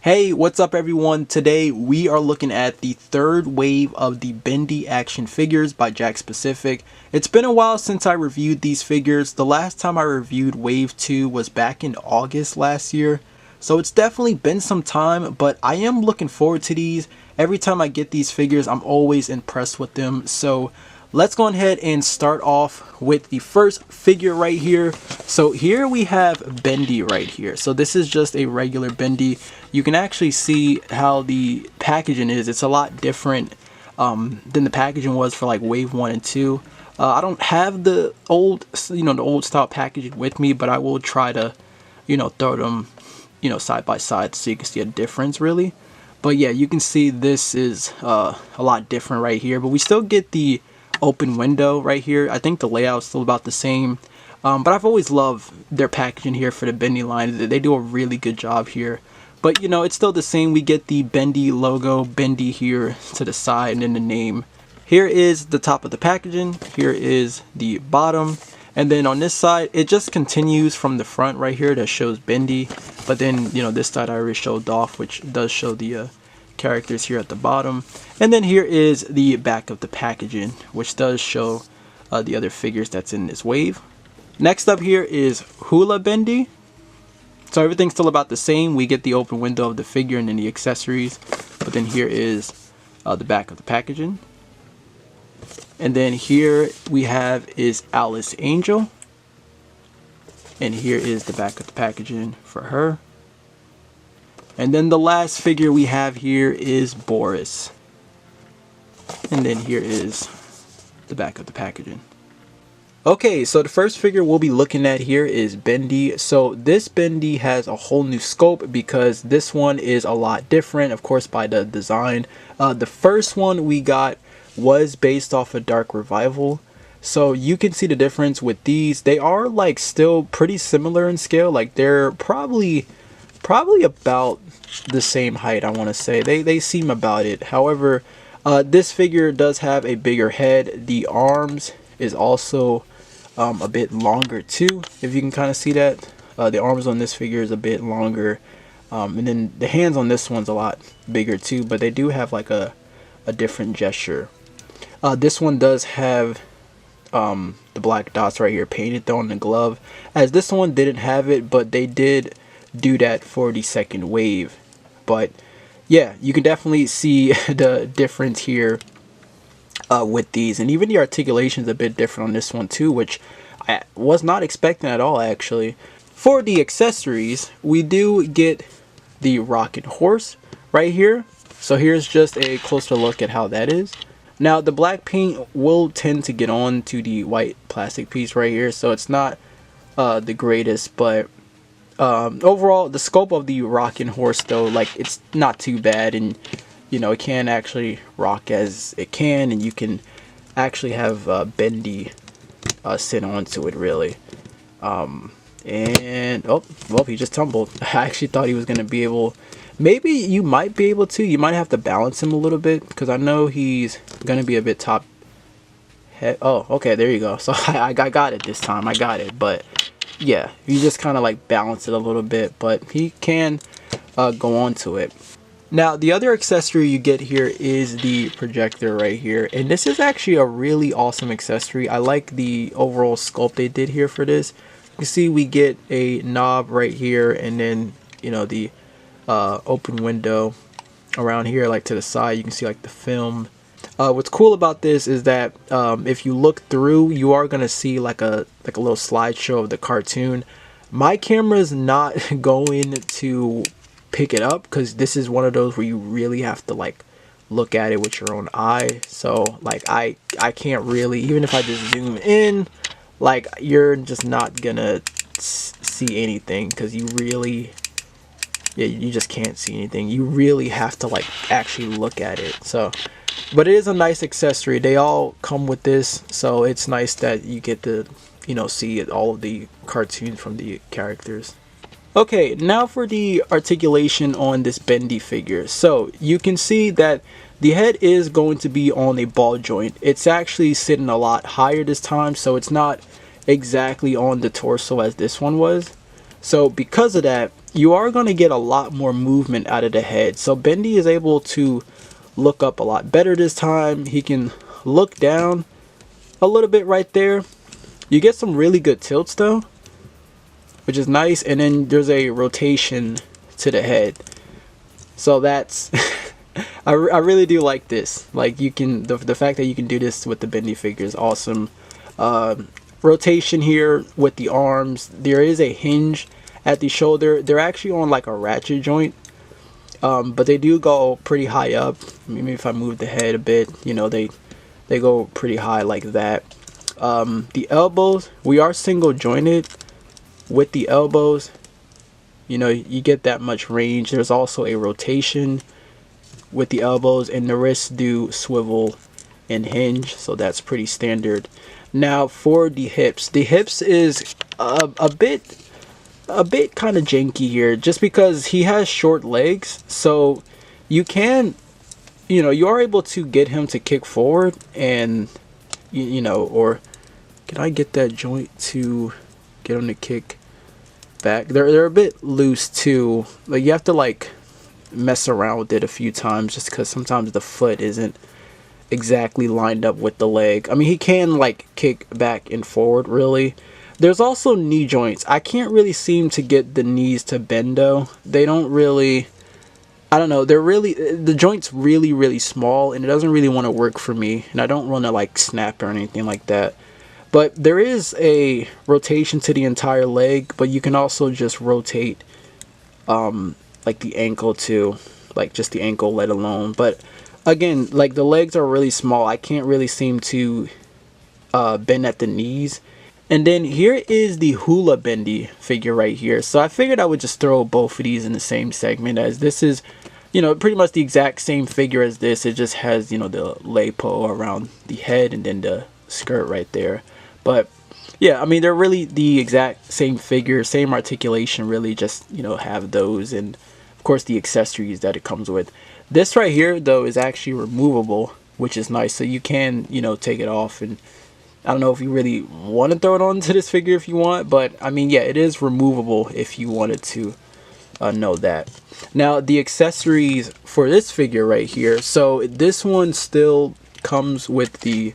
Hey, what's up everyone? Today we are looking at the third wave of the Bendy action figures by Jakks. It's been a while since I reviewed these figures. The last time I reviewed wave 2 was back in August last year. So it's definitely been some time, but I am looking forward to these. Every time I get these figures, I'm always impressed with them. So let's go ahead and start off with the first figure right here. So here we have Bendy right here. So this is just a regular Bendy. You can actually see how the packaging is. It's a lot different than the packaging was for like wave 1 and 2. I don't have the old, the old style packaging with me, but I will try to, throw them, side by side so you can see a difference really. But yeah, you can see this is a lot different right here, but we still get the open window right here. I think the layout is still about the same, but I've always loved their packaging here for the Bendy line. They do a really good job here. But it's still the same. We get the Bendy logo, Bendy here to the side, and then the name. Here is the top of the packaging. Here is the bottom. And then on this side, it just continues from the front right here that shows Bendy. But then, this side I already showed off, which does show the characters here at the bottom. And then here is the back of the packaging, which does show the other figures that's in this wave. Next up here is Hula Bendy. So everything's still about the same. We get the open window of the figure and then the accessories. But then here is the back of the packaging. And then here we have is Alice Angel. And here is the back of the packaging for her. And then the last figure we have here is Boris. And then here is the back of the packaging. Okay, so the first figure we'll be looking at here is Bendy. So this Bendy has a whole new scope because this one is a lot different, of course, by the design. The first one we got was based off of Dark Revival. So you can see the difference with these. They are like still pretty similar in scale. Like they're probably about the same height, I want to say. They seem about it. However, this figure does have a bigger head. The arms is also a bit longer too, if you can kind of see that. The arms on this figure is a bit longer, and then the hands on this one's a lot bigger too, but they do have like a different gesture. This one does have the black dots right here painted though on the glove, as this one didn't have it, but they did do that for the second wave. But yeah, you can definitely see the difference here with these, and even the articulation is a bit different on this one too, which I was not expecting at all actually. For the accessories, we do get the rocking horse right here. So here's just a closer look at how that is. Now the black paint will tend to get on to the white plastic piece right here, so it's not the greatest, but overall the scope of the rocking horse though, like it's not too bad, and it can actually rock as it can, and you can actually have Bendy sit onto it really. And oh well, he just tumbled. I actually thought he was gonna be able, maybe you might be able to, you might have to balance him a little bit, because I know he's gonna be a bit top head. Oh, okay, there you go. So I got it this time. I got it. But yeah, you just kind of like balance it a little bit, but he can go onto it. Now the other accessory you get here is the projector right here, and this is actually a really awesome accessory. I like the overall sculpt they did here for this. You see we get a knob right here, and then the open window around here, like to the side. You can see like the film. What's cool about this is that if you look through, you are gonna see like a little slideshow of the cartoon. My camera's not going to pick it up because this is one of those where you really have to like look at it with your own eye. So like I can't really, even if I just zoom in, like you're just not gonna see anything, because you really, yeah, you just can't see anything. You really have to like actually look at it. So but it is a nice accessory. They all come with this, so it's nice that you get to see all of the cartoons from the characters. Okay, now for the articulation on this Bendy figure. So you can see that the head is going to be on a ball joint. It's actually sitting a lot higher this time, so it's not exactly on the torso as this one was. So because of that, you are going to get a lot more movement out of the head. So Bendy is able to look up a lot better this time. He can look down a little bit right there. You get some really good tilts though, which is nice. And then there's a rotation to the head. So that's I really do like this. Like, you can, the fact that you can do this with the Bendy figure is awesome. Rotation here with the arms. There is a hinge at the shoulder. They're actually on like a ratchet joint, but they do go pretty high up. Maybe if I move the head a bit, you know, they go pretty high like that. The elbows, we are single jointed with the elbows. You know, you get that much range. There's also a rotation with the elbows, and the wrists do swivel and hinge, so that's pretty standard. Now for the hips is a bit kind of janky here, just because he has short legs. So you can, you know, you are able to get him to kick forward, and you know, or can I get that joint to get him to kick back? They're a bit loose too. Like, you have to like mess around with it a few times, just because sometimes the foot isn't exactly lined up with the leg. I mean, he can like kick back and forward really. There's also knee joints. I can't really seem to get the knees to bend though. They don't really, I don't know, they're really, the joint's really small, and it doesn't really want to work for me, and I don't want to like snap or anything like that. But there is a rotation to the entire leg, but you can also just rotate like the ankle too, like just the ankle let alone. But again, like, the legs are really small. I can't really seem to bend at the knees. And then here is the Hula Bendy figure right here. So I figured I would just throw both of these in the same segment, as this is, you know, pretty much the exact same figure as this. It just has, you know, the lapo around the head and then the skirt right there. But yeah, I mean, they're really the exact same figure, same articulation, really, just, you know, have those, and of course the accessories that it comes with. This right here though is actually removable, which is nice, so you can, you know, take it off. And I don't know if you really want to throw it onto this figure if you want, but I mean, yeah, it is removable if you wanted to know that. Now the accessories for this figure right here, so this one still comes with the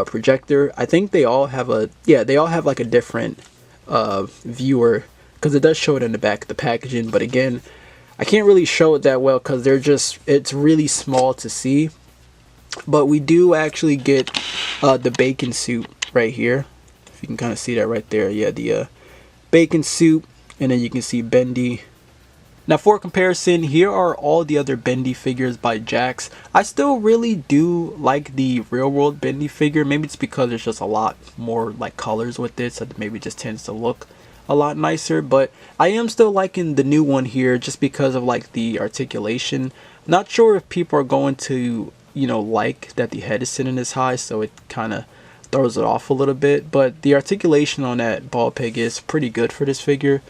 projector. I think they all have a, yeah, they all have like a different viewer, because it does show it in the back of the packaging. But again, I can't really show it that well because they're just, it's really small to see. But we do actually get the bacon suit right here. If you can kind of see that right there. Yeah, the bacon suit, and then you can see Bendy. Now for comparison, here are all the other Bendy figures by Jakks. I still really do like the real world Bendy figure. Maybe it's because there's just a lot more like colors with it, so maybe it just tends to look a lot nicer. But I am still liking the new one here, just because of like the articulation. Not sure if people are going to, you know, like that the head is sitting this high, so it kind of throws it off a little bit. But the articulation on that ball peg is pretty good for this figure.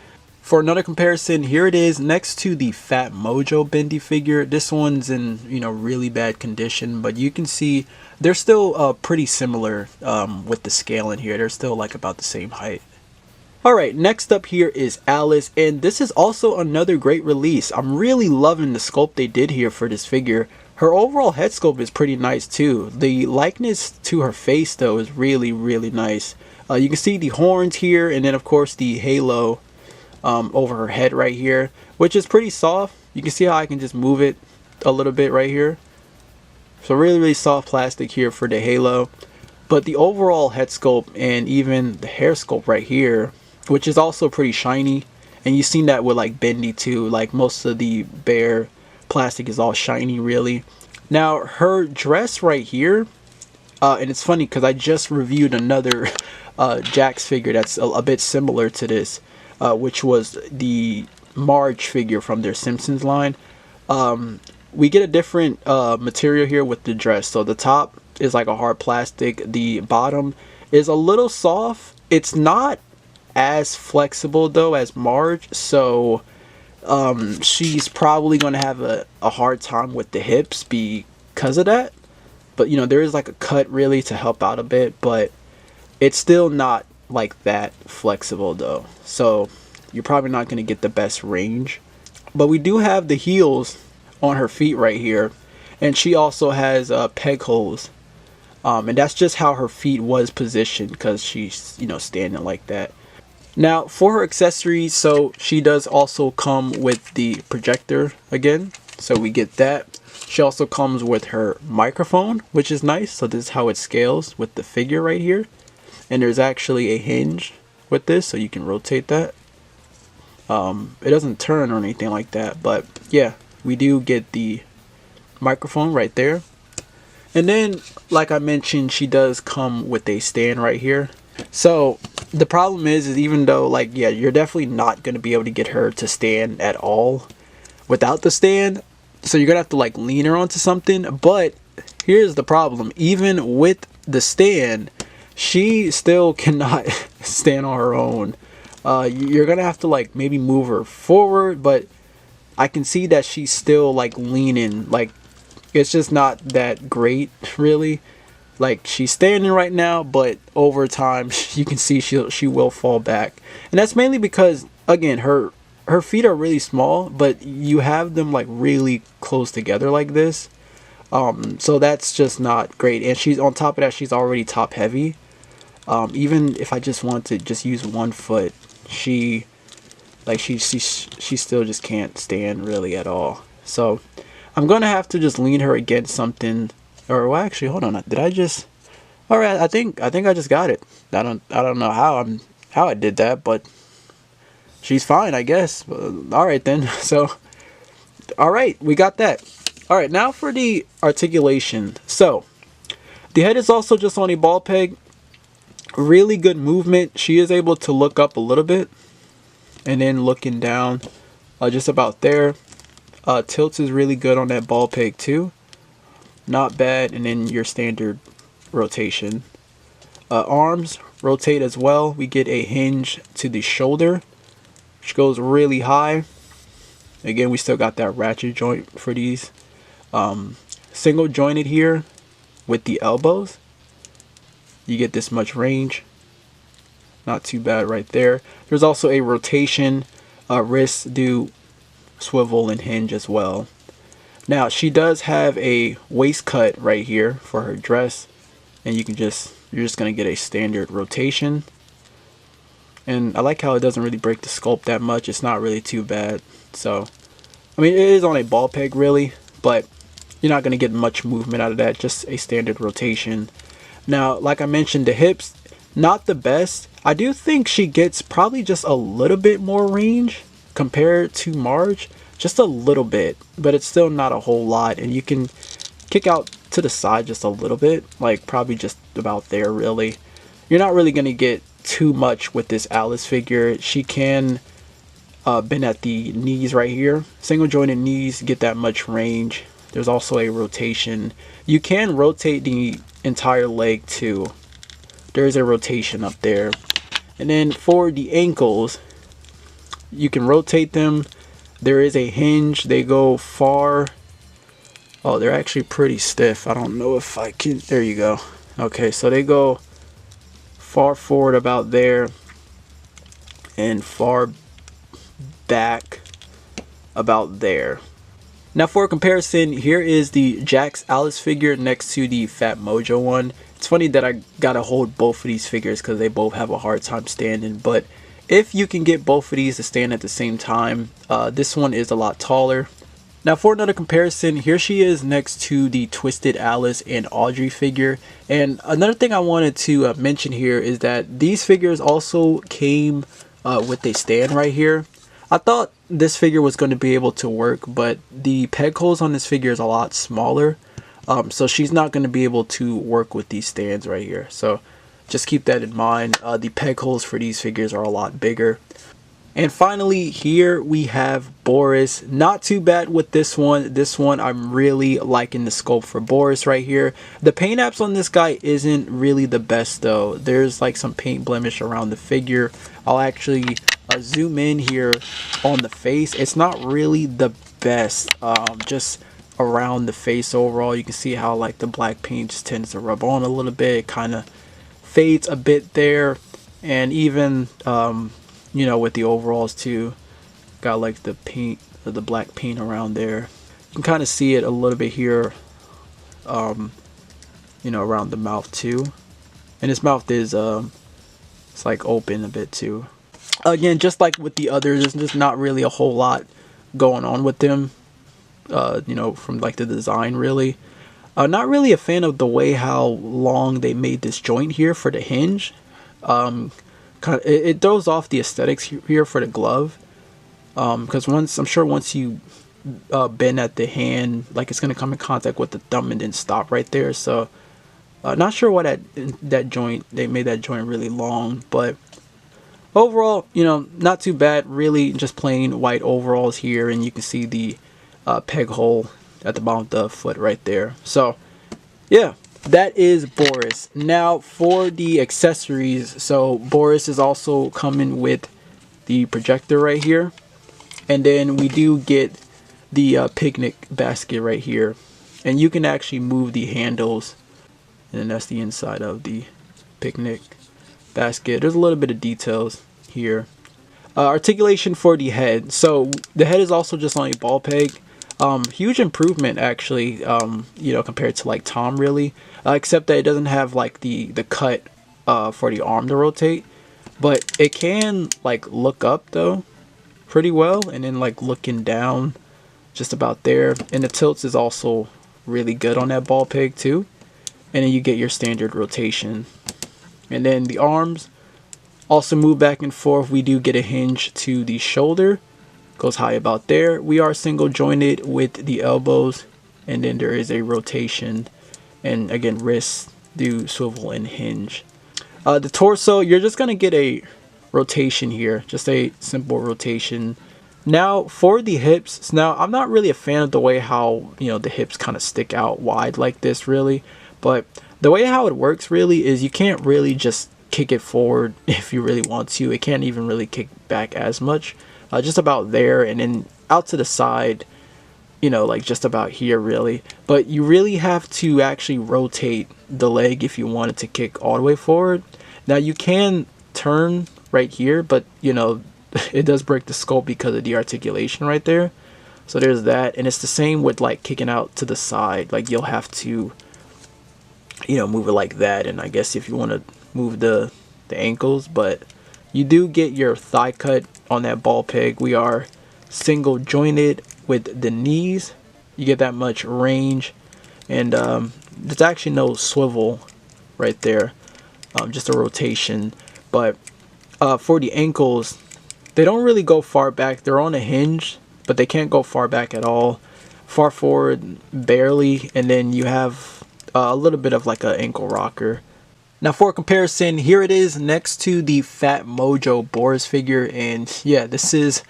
For another comparison, here it is next to the Fat Mojo Bendy figure. This one's in, you know, really bad condition, but you can see they're still pretty similar with the scale in here. They're still like about the same height. Alright, next up here is Alice, and this is also another great release. I'm really loving the sculpt they did here for this figure. Her overall head sculpt is pretty nice too. The likeness to her face though is really nice. You can see the horns here, and then of course the halo over her head right here, which is pretty soft. You can see how I can just move it a little bit right here. So really soft plastic here for the halo. But the overall head sculpt and even the hair sculpt right here, which is also pretty shiny, and you've seen that with like Bendy too. Like, most of the bare plastic is all shiny really. Now her dress right here, and it's funny because I just reviewed another Jakks figure that's a bit similar to this, which was the Marge figure from their Simpsons line. We get a different material here with the dress. So the top is like a hard plastic, the bottom is a little soft. It's not as flexible though as Marge, so she's probably gonna have a hard time with the hips because of that. But you know, there is like a cut really to help out a bit, but it's still not like that flexible though. So you're probably not going to get the best range. But we do have the heels on her feet right here, and she also has peg holes, and that's just how her feet was positioned because she's, you know, standing like that. Now for her accessories, so she does also come with the projector again, so we get that. She also comes with her microphone, which is nice. So this is how it scales with the figure right here, and there's actually a hinge with this, so you can rotate that. It doesn't turn or anything like that, but yeah, we do get the microphone right there. And then, like I mentioned, she does come with a stand right here. So the problem is even though, like, yeah, you're definitely not going to be able to get her to stand at all without the stand. So you're going to have to like lean her onto something. But here's the problem. Even with the stand, she still cannot stand on her own. You're going to have to like maybe move her forward, but I can see that she's still like leaning. Like, it's just not that great, really. Like, she's standing right now, but over time you can see she will fall back, and that's mainly because, again, her feet are really small, but you have them like really close together like this. So that's just not great, and she's on top of that, she's already top heavy. Even if I just want to just use one foot, she still just can't stand really at all. So I'm gonna have to just lean her against something. Or, well, actually, hold on. Did I just? All right, I think I just got it. I don't know how I did that, but she's fine, I guess. All right then. So, all right, we got that. All right, now for the articulation. So, the head is also just on a ball peg. Really good movement. She is able to look up a little bit, and then looking down, just about there. Tilt is really good on that ball peg too. Not bad. And then your standard rotation. Arms rotate as well. We get a hinge to the shoulder, which goes really high. Again, we still got that ratchet joint for these. Single jointed here with the elbows. You get this much range. Not too bad right there. There's also a rotation. Wrists do swivel and hinge as well. Now she does have a waist cut right here for her dress, and you're just gonna get a standard rotation. And I like how it doesn't really break the sculpt that much. It's not really too bad. So I mean, it is on a ball peg really, but you're not gonna get much movement out of that. Just a standard rotation. Now, like I mentioned, the hips, not the best. I do think she gets probably just a little bit more range compared to Marge. Just a little bit, but it's still not a whole lot, and you can kick out to the side just a little bit, like probably just about there really. You're not really going to get too much with this Alice figure. She can bend at the knees right here. Single jointed knees get that much range. There's also a rotation. You can rotate the entire leg too. There's a rotation up there. And then for the ankles, you can rotate them. There is a hinge. They go far. Oh, they're actually pretty stiff. I don't know if I can. There you go. Okay, so they go far forward about there and far back about there. Now for comparison, here is the Jakks Alice figure next to the Fat Mojo one. It's funny that I gotta hold both of these figures because they both have a hard time standing, but if you can get both of these to stand at the same time, this one is a lot taller. Now for another comparison, here she is next to the Twisted Alice and Audrey figure. And another thing I wanted to mention here is that these figures also came with a stand right here. I thought this figure was going to be able to work, but the peg holes on this figure is a lot smaller. So she's not going to be able to work with these stands right here. So just keep that in mind. The peg holes for these figures are a lot bigger. And finally, here we have Boris. Not too bad with this one. This one, I'm really liking the sculpt for Boris right here. The paint apps on this guy isn't really the best though. There's like some paint blemish around the figure. I'll actually zoom in here on the face. It's not really the best. Just around the face overall, you can see how like the black paint just tends to rub on a little bit. It kind of fades a bit there, and even you know, with the overalls too. Got like the paint, the black paint around there. You can kind of see it a little bit here, you know, around the mouth too. And his mouth is it's like open a bit too. Again, just like with the others, there's just not really a whole lot going on with them. You know, from like the design really. Not really a fan of the way how long they made this joint here for the hinge. It throws off the aesthetics here for the glove. Because I'm sure once you bend at the hand, like it's gonna come in contact with the thumb and then stop right there. So not sure why that joint, they made that joint really long, but overall, you know, not too bad. Really, just plain white overalls here, and you can see the peg hole at the bottom of the foot right there. So yeah, that is Boris. Now for the accessories, so Boris is also coming with the projector right here, and then we do get the picnic basket right here, and you can actually move the handles, and then that's the inside of the picnic basket. There's a little bit of details here. Articulation for the head, so the head is also just on a ball peg. Huge improvement actually, you know, compared to like Tom really, except that it doesn't have like the cut for the arm to rotate, but it can like look up though pretty well, and then like looking down just about there, and the tilts is also really good on that ball peg too, and then you get your standard rotation, and then the arms also move back and forth. We do get a hinge to the shoulder, goes high about there. We are single jointed with the elbows, and then there is a rotation, and again wrists do swivel and hinge. The torso, you're just gonna get a rotation here, just a simple rotation. Now for the hips, now I'm not really a fan of the way how, you know, the hips kind of stick out wide like this really, but the way how it works really is you can't really just kick it forward if you really want to. It can't even really kick back as much. Just about there, and then out to the side, you know, like just about here really. But you really have to actually rotate the leg if you want it to kick all the way forward. Now you can turn right here, but you know, it does break the sculpt because of the articulation right there. So there's that, and it's the same with like kicking out to the side. Like you'll have to, you know, move it like that, and I guess if you want to move the ankles, but you do get your thigh cut on that ball peg. We are single jointed with the knees. You get that much range, and there's actually no swivel right there, just a rotation. But for the ankles, they don't really go far back. They're on a hinge, but they can't go far back at all. Far forward barely, and then you have a little bit of like an ankle rocker. Now for comparison, here it is next to the Fat Mojo Boris figure, and yeah, this is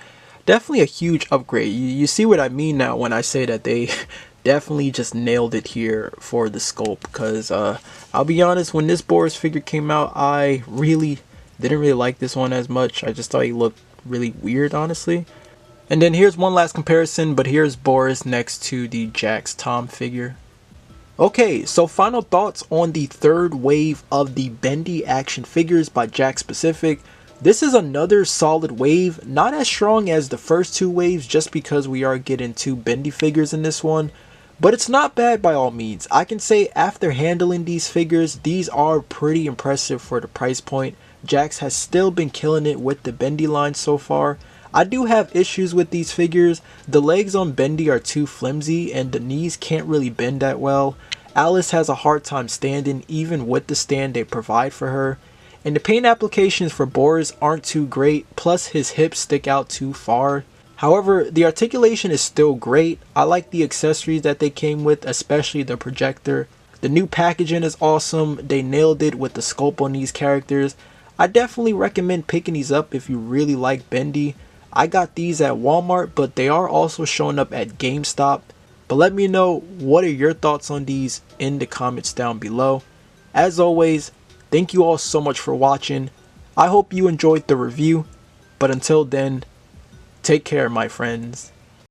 definitely a huge upgrade. You see what I mean now when I say that they definitely just nailed it here for the sculpt, because I'll be honest, when this Boris figure came out, I really didn't really like this one as much. I just thought he looked really weird, honestly. And then here's one last comparison, but here's Boris next to the Jakks Tom figure. Okay, so final thoughts on the third wave of the Bendy action figures by Jakks Pacific. This is another solid wave, not as strong as the first two waves just because we are getting two Bendy figures in this one, but it's not bad by all means. I can say after handling these figures, these are pretty impressive for the price point. Jakks has still been killing it with the Bendy line so far. I do have issues with these figures. The legs on Bendy are too flimsy and the knees can't really bend that well. Alice has a hard time standing even with the stand they provide for her. And the paint applications for Boris aren't too great, plus his hips stick out too far. However, the articulation is still great. I like the accessories that they came with, especially the projector. The new packaging is awesome. They nailed it with the sculpt on these characters. I definitely recommend picking these up if you really like Bendy. I got these at Walmart, but they are also showing up at GameStop. But let me know what are your thoughts on these in the comments down below. As always, thank you all so much for watching. I hope you enjoyed the review, but until then, take care, my friends.